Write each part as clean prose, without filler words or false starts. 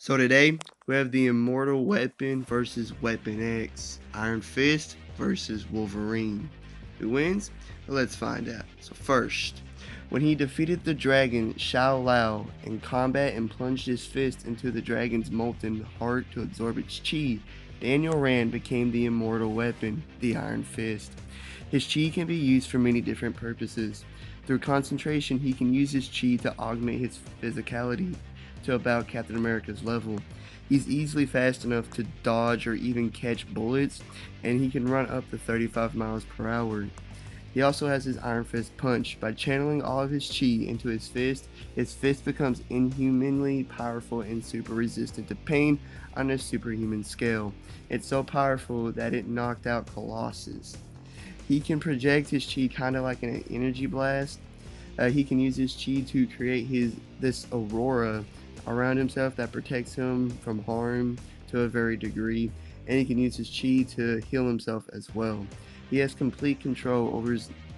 So today we have the Immortal Weapon versus Weapon X, Iron Fist versus Wolverine. Who wins? Well, let's find out. So first, when he defeated the dragon Shao Lao in combat and plunged his fist into the dragon's molten heart to absorb its chi, Daniel Rand became the Immortal Weapon, the Iron Fist. His chi can be used for many different purposes. Through concentration, he can use his chi to augment his physicality to about Captain America's level. He's easily fast enough to dodge or even catch bullets, and he can run up to 35 miles per hour. He also has his Iron Fist punch. By channeling all of his chi into his fist becomes inhumanly powerful and super resistant to pain on a superhuman scale. It's so powerful that it knocked out Colossus. He can project his chi kind of like an energy blast. He can use his chi to create this aurora around himself that protects him from harm to a very degree, and he can use his chi to heal himself as well. He has complete control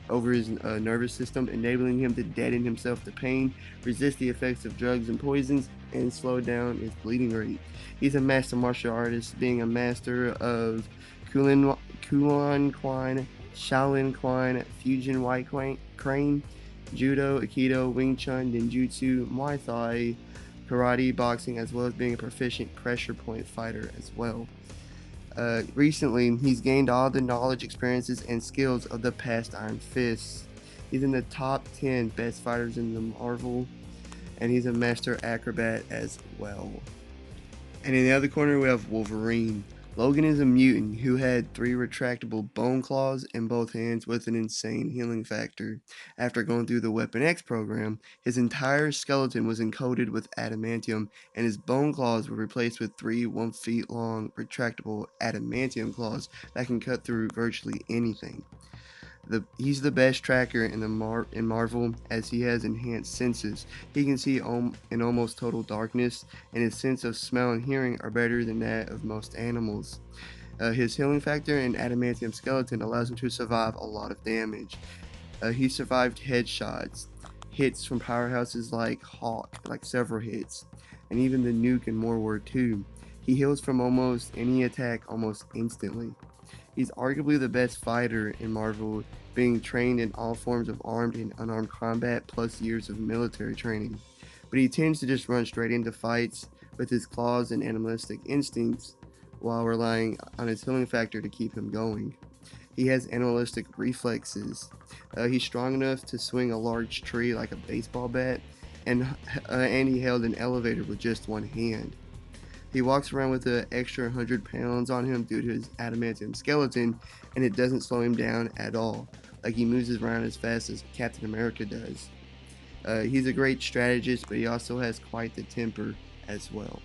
over his nervous system, enabling him to deaden himself to pain, resist the effects of drugs and poisons, and slow down his bleeding rate. He's a master martial artist, being a master of Kulan Kwan, Shaolin Kwan, Fusion White Crane, Judo, Aikido, Wing Chun, Ninjutsu, Muay Thai, karate, boxing, as well as being a proficient pressure point fighter as well. Recently, he's gained all the knowledge, experiences, and skills of the past Iron Fists. He's in the top 10 best fighters in the Marvel, and he's a master acrobat as well. And in the other corner, we have Wolverine. Logan is a mutant who had 3 retractable bone claws in both hands with an insane healing factor. After going through the Weapon X program, his entire skeleton was encoded with adamantium, and his bone claws were replaced with 3 1 feet long retractable adamantium claws that can cut through virtually anything. He's the best tracker in Marvel, as he has enhanced senses. He can see in almost total darkness, and his sense of smell and hearing are better than that of most animals. His healing factor and adamantium skeleton allows him to survive a lot of damage. He survived headshots, hits from powerhouses like Hawk, like several hits, and even the Nuke in World War II. He heals from almost any attack almost instantly. He's arguably the best fighter in Marvel, being trained in all forms of armed and unarmed combat plus years of military training. But he tends to just run straight into fights with his claws and animalistic instincts while relying on his healing factor to keep him going. He has animalistic reflexes. He's strong enough to swing a large tree like a baseball bat, and he held an elevator with just one hand. He walks around with an extra 100 pounds on him due to his adamantium skeleton, and it doesn't slow him down at all. Like, he moves around as fast as Captain America does. He's a great strategist, but he also has quite the temper as well.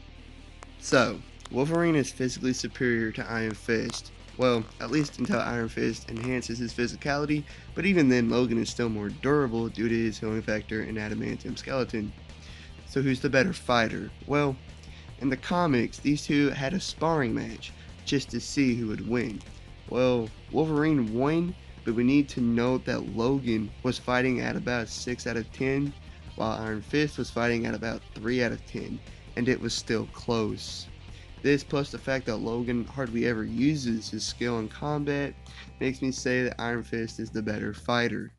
So, Wolverine is physically superior to Iron Fist. Well, at least until Iron Fist enhances his physicality, but even then Logan is still more durable due to his healing factor and adamantium skeleton. So who's the better fighter? Well, in the comics, these two had a sparring match just to see who would win. Well, Wolverine won, but we need to note that Logan was fighting at about 6 out of 10, while Iron Fist was fighting at about 3 out of 10, and it was still close. This, plus the fact that Logan hardly ever uses his skill in combat, makes me say that Iron Fist is the better fighter.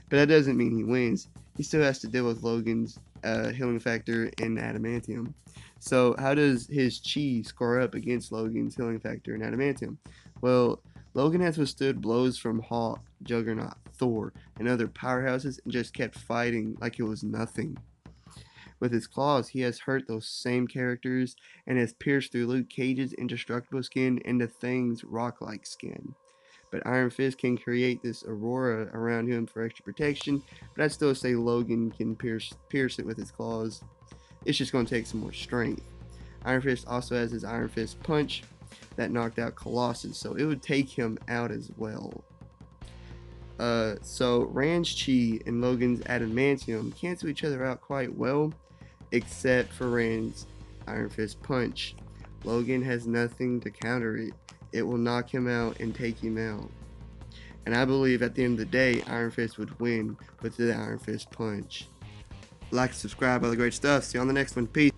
But that doesn't mean he wins. He still has to deal with Logan's healing factor and adamantium. So how does his chi score up against Logan's healing factor and adamantium? Well, Logan has withstood blows from Hawk, Juggernaut, Thor, and other powerhouses and just kept fighting like it was nothing. With his claws, he has hurt those same characters and has pierced through Luke Cage's indestructible skin into Thing's rock-like skin. But Iron Fist can create this aurora around him for extra protection, but I'd still say Logan can pierce it with his claws. It's just going to take some more strength. Iron Fist also has his Iron Fist punch that knocked out Colossus, so it would take him out as well. So Rand's chi and Logan's adamantium cancel each other out quite well, except for Rand's Iron Fist punch. Logan has nothing to counter it. It will knock him out and take him out. And I believe at the end of the day, Iron Fist would win with the Iron Fist punch. Like and subscribe, other great stuff. See you on the next one. Peace.